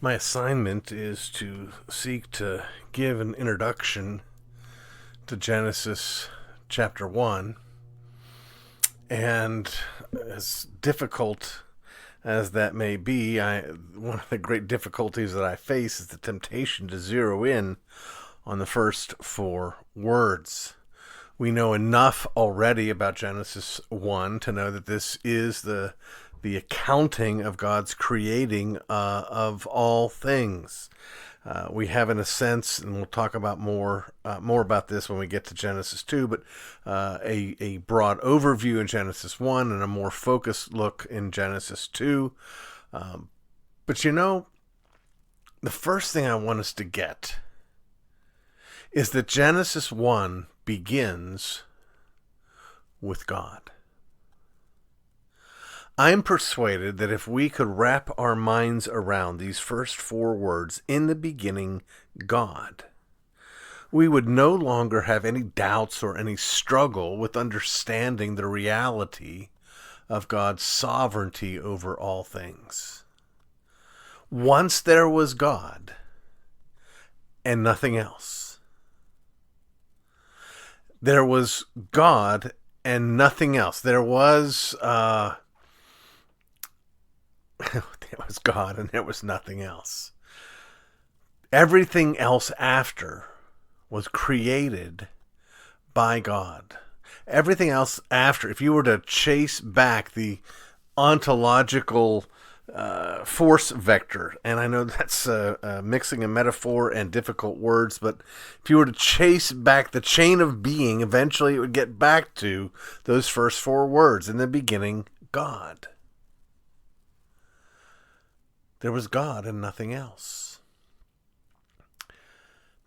My assignment is to seek to give an introduction to Genesis chapter 1. And as difficult as that may be, one of the great difficulties that I face is the temptation to zero in on the first four words. We know enough already about Genesis 1 to know that this is the accounting of God's creating of all things. We have, in a sense, and we'll talk about more about this when we get to Genesis 2, but a broad overview in Genesis 1 and a more focused look in Genesis 2. But the first thing I want us to get is that Genesis 1 begins with God. I'm persuaded that if we could wrap our minds around these first four words, in the beginning, God, we would no longer have any doubts or any struggle with understanding the reality of God's sovereignty over all things. Once there was God and nothing else. There was God and nothing else. There was God and there was nothing else. Everything else after was created by God. Everything else after, if you were to chase back the ontological force vector, and I know that's mixing a metaphor and difficult words, but if you were to chase back the chain of being, eventually it would get back to those first four words. In the beginning, God. There was God and nothing else.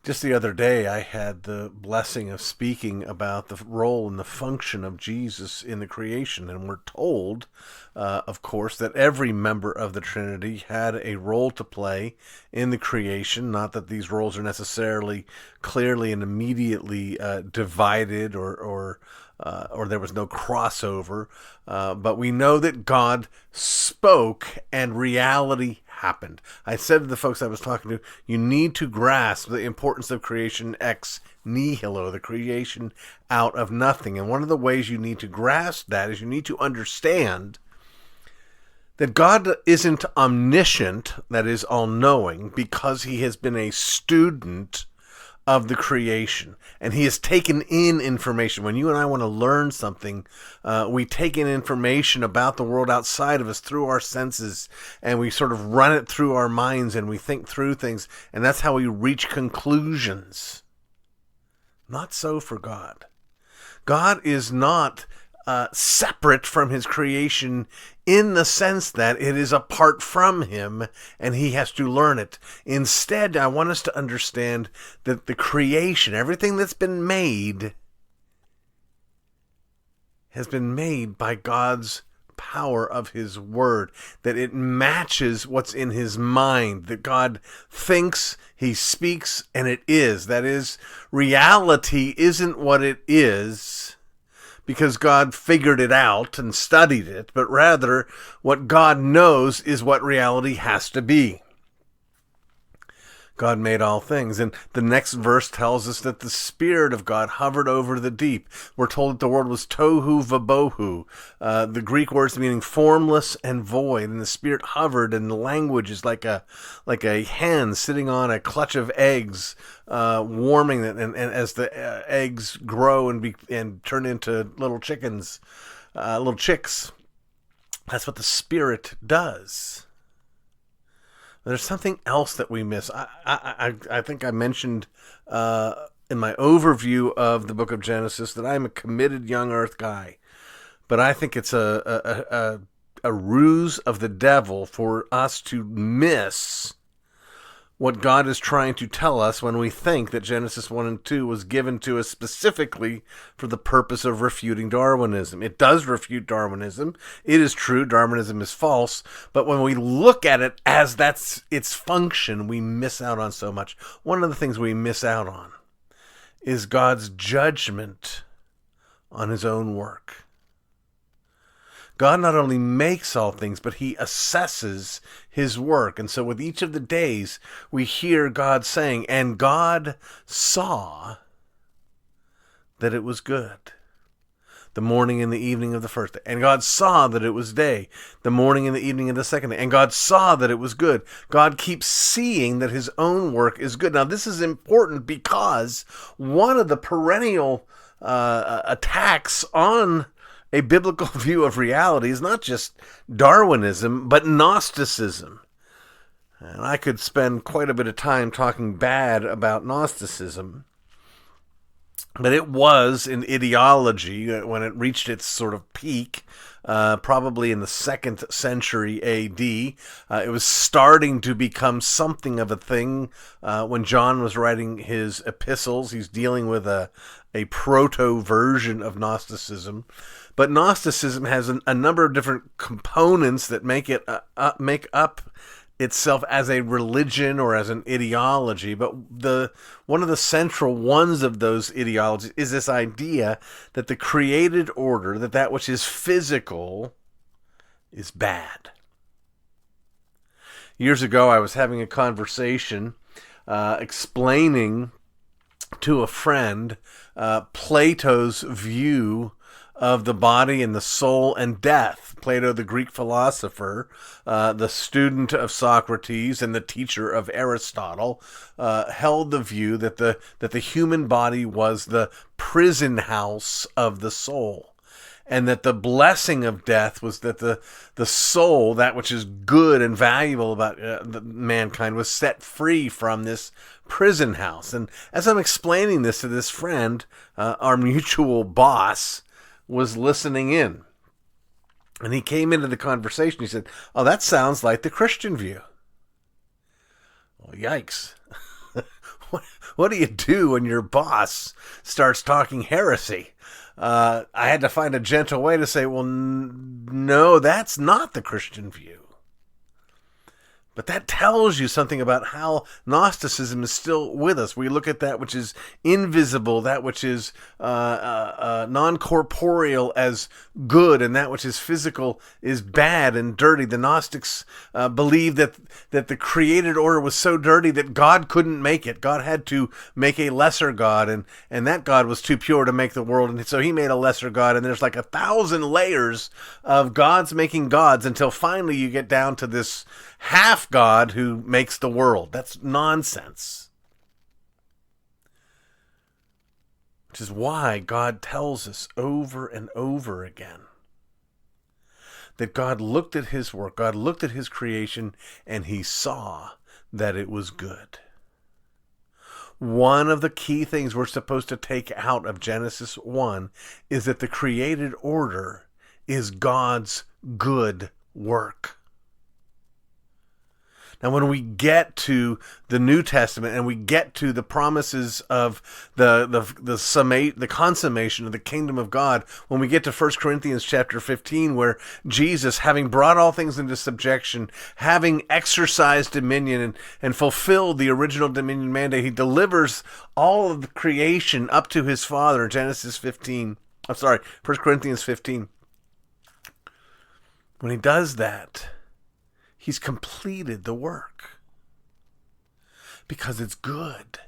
Just the other day, I had the blessing of speaking about the role and the function of Jesus in the creation. And we're told, of course, that every member of the Trinity had a role to play in the creation. Not that these roles are necessarily clearly and immediately divided or there was no crossover. But we know that God spoke and reality happened. I said to the folks I was talking to, you need to grasp the importance of creation ex nihilo, the creation out of nothing. And one of the ways you need to grasp that is you need to understand that God isn't omniscient, that is all-knowing, because he has been a student of the creation, and he has taken in information. When you and I want to learn something, we take in information about the world outside of us through our senses, and we sort of run it through our minds, and we think through things, and that's how we reach conclusions. Not so for God. God is not separate from his creation in the sense that it is apart from him and he has to learn it. Instead, I want us to understand that the creation, everything that's been made, has been made by God's power of his word, that it matches what's in his mind, that God thinks, he speaks, and it is. That is, reality isn't what it is because God figured it out and studied it, but rather what God knows is what reality has to be. God made all things. And the next verse tells us that the Spirit of God hovered over the deep. We're told that the word was tohu vabohu, the Greek words meaning formless and void. And the Spirit hovered, and the language is like a hen sitting on a clutch of eggs, warming it. And as the eggs grow and turn into little chickens, little chicks, that's what the Spirit does. There's something else that we miss. I think I mentioned in my overview of the book of Genesis that I'm a committed young earth guy. But I think it's a ruse of the devil for us to miss what God is trying to tell us when we think that Genesis 1 and 2 was given to us specifically for the purpose of refuting Darwinism. It does refute Darwinism. It is true, Darwinism is false, but when we look at it as that's its function, we miss out on so much. One of the things we miss out on is God's judgment on his own work. God not only makes all things, but he assesses his work. And so with each of the days, we hear God saying, and God saw that it was good. The morning and the evening of the first day. And God saw that it was day. The morning and the evening of the second day. And God saw that it was good. God keeps seeing that his own work is good. Now, this is important because one of the perennial attacks on a biblical view of reality is not just Darwinism, but Gnosticism. And I could spend quite a bit of time talking bad about Gnosticism. But it was an ideology when it reached its sort of peak, probably in the 2nd century A.D. It was starting to become something of a thing when John was writing his epistles. He's dealing with a proto-version of Gnosticism. But Gnosticism has a number of different components that make up itself as a religion or as an ideology, but one of the central ones of those ideologies is this idea that the created order, that which is physical, is bad. Years ago, I was having a conversation explaining to a friend Plato's view of the body and the soul and death. Plato, the Greek philosopher, the student of Socrates and the teacher of Aristotle, held the view that the human body was the prison house of the soul, and that the blessing of death was that the soul, that which is good and valuable about mankind, was set free from this prison house. And as I'm explaining this to this friend, our mutual boss was listening in. And he came into the conversation. He said, "Oh, that sounds like the Christian view." Well, yikes. What do you do when your boss starts talking heresy? I had to find a gentle way to say, well, no, that's not the Christian view. But that tells you something about how Gnosticism is still with us. We look at that which is invisible, that which is non-corporeal as good, and that which is physical is bad and dirty. The Gnostics believed that the created order was so dirty that God couldn't make it. God had to make a lesser God, and that God was too pure to make the world, and so he made a lesser God. And there's like 1,000 layers of gods making gods until finally you get down to this half God who makes the world. That's nonsense. Which is why God tells us over and over again that God looked at his work, God looked at his creation, and he saw that it was good. One of the key things we're supposed to take out of Genesis 1 is that the created order is God's good work. Now, when we get to the New Testament and we get to the promises of the consummation of the kingdom of God, when we get to 1 Corinthians chapter 15, where Jesus, having brought all things into subjection, having exercised dominion and fulfilled the original dominion mandate, he delivers all of the creation up to his Father in 1 Corinthians 15. When he does that, he's completed the work because it's good.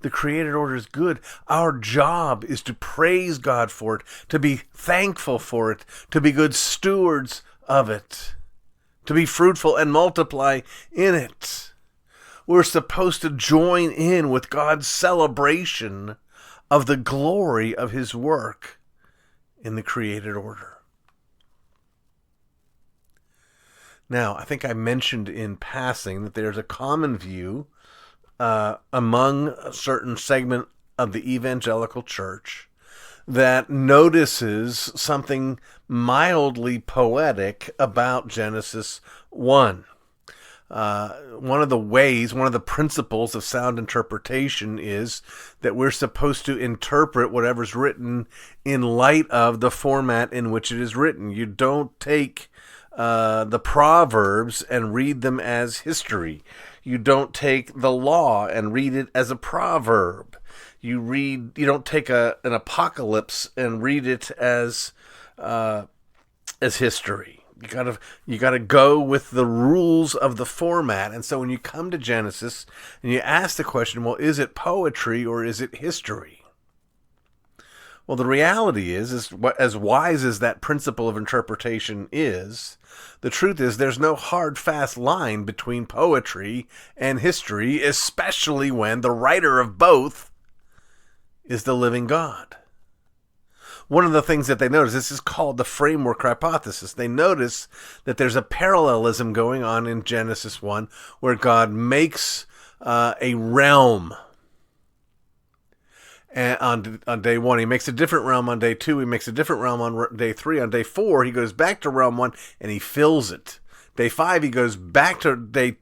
The created order is good. Our job is to praise God for it, to be thankful for it, to be good stewards of it, to be fruitful and multiply in it. We're supposed to join in with God's celebration of the glory of his work in the created order. Now, I think I mentioned in passing that there's a common view among a certain segment of the evangelical church that notices something mildly poetic about Genesis 1. One of the principles of sound interpretation is that we're supposed to interpret whatever's written in light of the format in which it is written. You don't take the Proverbs and read them as history. You don't take the law and read it as a proverb. You don't take an apocalypse and read it as as history. You gotta go with the rules of the format. And so when you come to Genesis and you ask the question, well, is it poetry or is it history? Well, the reality is as wise as that principle of interpretation is, the truth is there's no hard, fast line between poetry and history, especially when the writer of both is the living God. One of the things that they notice, this is called the framework hypothesis. They notice that there's a parallelism going on in Genesis 1 where God makes a realm. And on day 1, he makes a different realm on day 2. He makes a different realm on day 3. On day 4, he goes back to realm 1 and he fills it. Day 5, he goes back to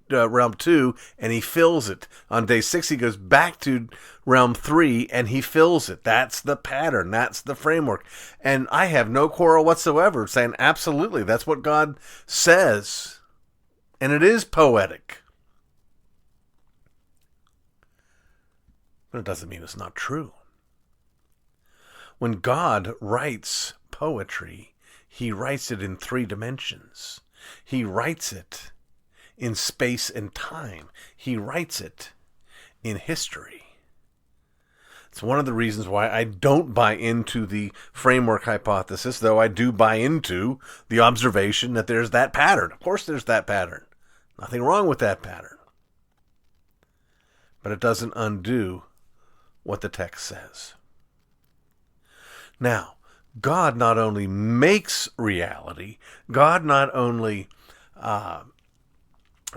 realm 2 and he fills it. On day 6, he goes back to realm 3 and he fills it. That's the pattern. That's the framework. And I have no quarrel whatsoever saying absolutely that's what God says. And it is poetic. But it doesn't mean it's not true. When God writes poetry, he writes it in 3 dimensions. He writes it in space and time. He writes it in history. It's one of the reasons why I don't buy into the framework hypothesis, though I do buy into the observation that there's that pattern. Of course there's that pattern. Nothing wrong with that pattern. But it doesn't undo what the text says. Now, God not only makes reality, God not only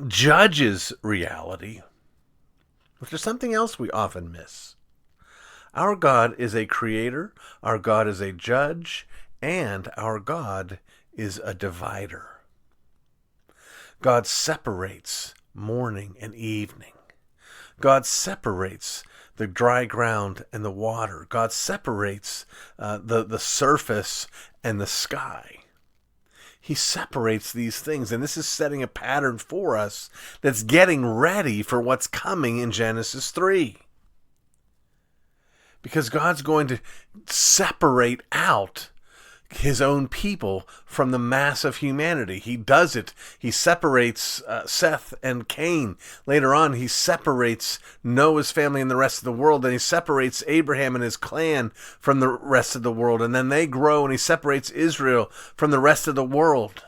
judges reality, but there's something else we often miss. Our God is a creator, our God is a judge, and our God is a divider. God separates morning and evening. God separates the dry ground and the water. God separates the surface and the sky. He separates these things, and this is setting a pattern for us that's getting ready for what's coming in Genesis 3. Because God's going to separate out his own people from the mass of humanity. He does it. He separates Seth and Cain. Later on, he separates Noah's family and the rest of the world. And he separates Abraham and his clan from the rest of the world. And then they grow, and he separates Israel from the rest of the world.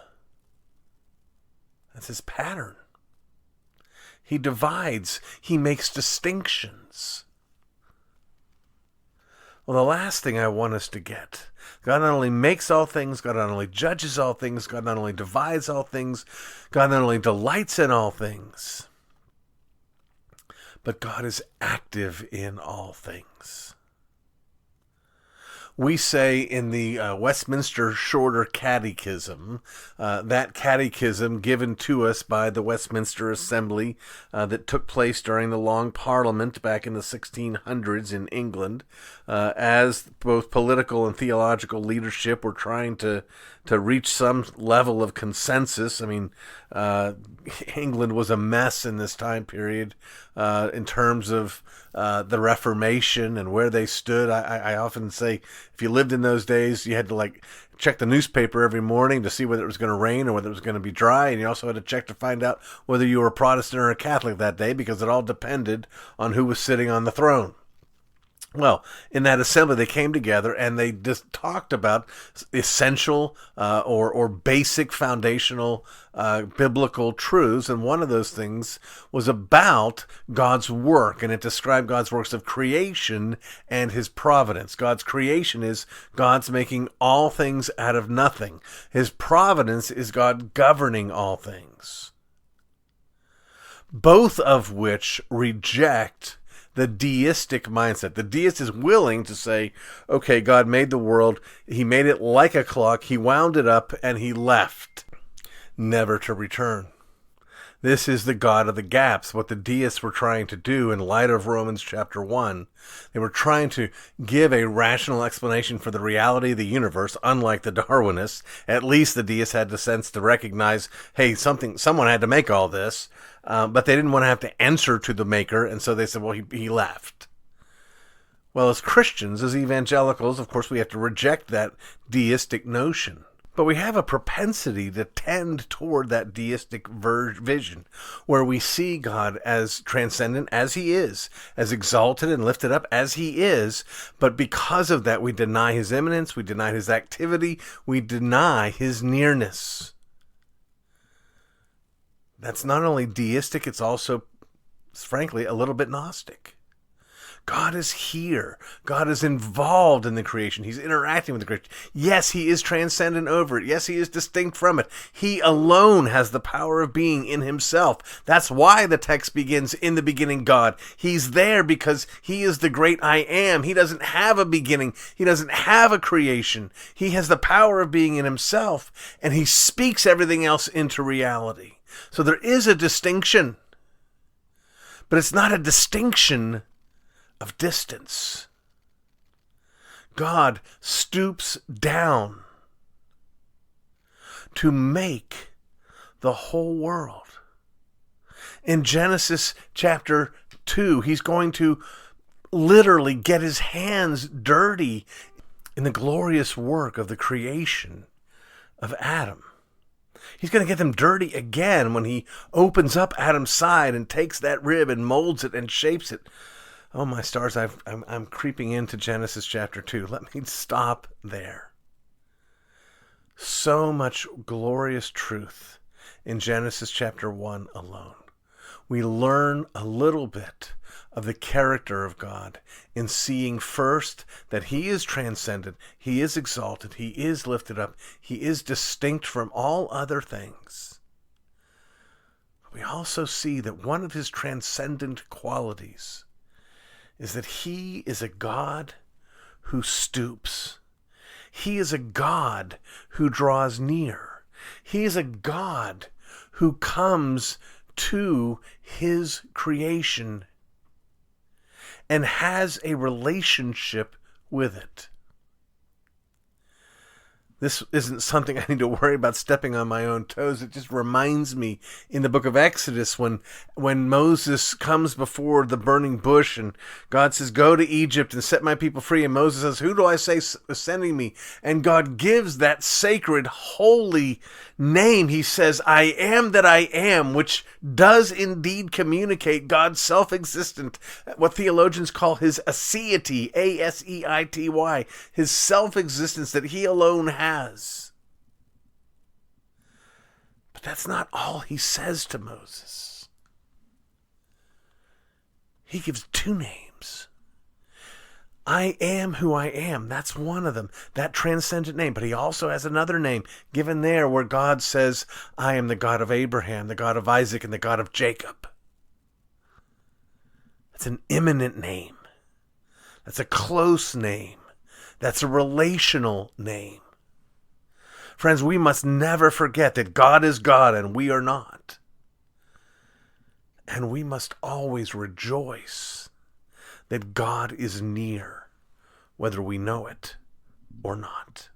That's his pattern. He divides. He makes distinctions. Well, the last thing I want us to get, God not only makes all things, God not only judges all things, God not only divides all things, God not only delights in all things, but God is active in all things. We say in the Westminster Shorter Catechism, that catechism given to us by the Westminster Assembly that took place during the Long Parliament back in the 1600s in England, as both political and theological leadership were trying to reach some level of consensus. I mean, England was a mess in this time period in terms of the Reformation and where they stood. I often say if you lived in those days, you had to check the newspaper every morning to see whether it was going to rain or whether it was going to be dry, and you also had to check to find out whether you were a Protestant or a Catholic that day, because it all depended on who was sitting on the throne. Well, in that assembly, they came together and they just talked about essential or basic foundational biblical truths. And one of those things was about God's work. And it described God's works of creation and his providence. God's creation is God's making all things out of nothing. His providence is God governing all things. Both of which reject the deistic mindset. The deist is willing to say, okay, God made the world, he made it like a clock, he wound it up, and he left, never to return. This is the God of the gaps, what the deists were trying to do in light of Romans chapter 1. They were trying to give a rational explanation for the reality of the universe, unlike the Darwinists. At least the deists had the sense to recognize, hey, someone had to make all this, but they didn't want to have to answer to the maker, and so they said, well, he left. Well, as Christians, as evangelicals, of course, we have to reject that deistic notion. But we have a propensity to tend toward that deistic vision, where we see God as transcendent as he is, as exalted and lifted up as he is, but because of that we deny his immanence, we deny his activity, we deny his nearness. That's not only deistic, it's also, frankly, a little bit Gnostic. God is here. God is involved in the creation. He's interacting with the creation. Yes, he is transcendent over it. Yes, he is distinct from it. He alone has the power of being in himself. That's why the text begins, in the beginning, God. He's there because he is the great I am. He doesn't have a beginning. He doesn't have a creation. He has the power of being in himself, and he speaks everything else into reality. So there is a distinction, but it's not a distinction of distance. God stoops down to make the whole world. In Genesis chapter 2, he's going to literally get his hands dirty in the glorious work of the creation of Adam. He's going to get them dirty again when he opens up Adam's side and takes that rib and molds it and shapes it. Oh, my stars, I'm creeping into Genesis chapter 2. Let me stop there. So much glorious truth in Genesis chapter 1 alone. We learn a little bit of the character of God in seeing first that he is transcendent, he is exalted, he is lifted up, he is distinct from all other things. We also see that one of his transcendent qualities is that he is a God who stoops. He is a God who draws near. He is a God who comes to his creation and has a relationship with it. This isn't something I need to worry about stepping on my own toes. It just reminds me in the book of Exodus when Moses comes before the burning bush and God says, go to Egypt and set my people free. And Moses says, who do I say is sending me? And God gives that sacred, holy name. He says, I am that I am, which does indeed communicate God's self-existent, what theologians call his aseity, A-S-E-I-T-Y, his self-existence that he alone has. But that's not all he says to Moses. He gives two names. I am who I am. That's one of them, that transcendent name. But he also has another name given there where God says, I am the God of Abraham, the God of Isaac, and the God of Jacob. That's an imminent name. That's a close name. That's a relational name. Friends, we must never forget that God is God and we are not. And we must always rejoice that God is near, whether we know it or not.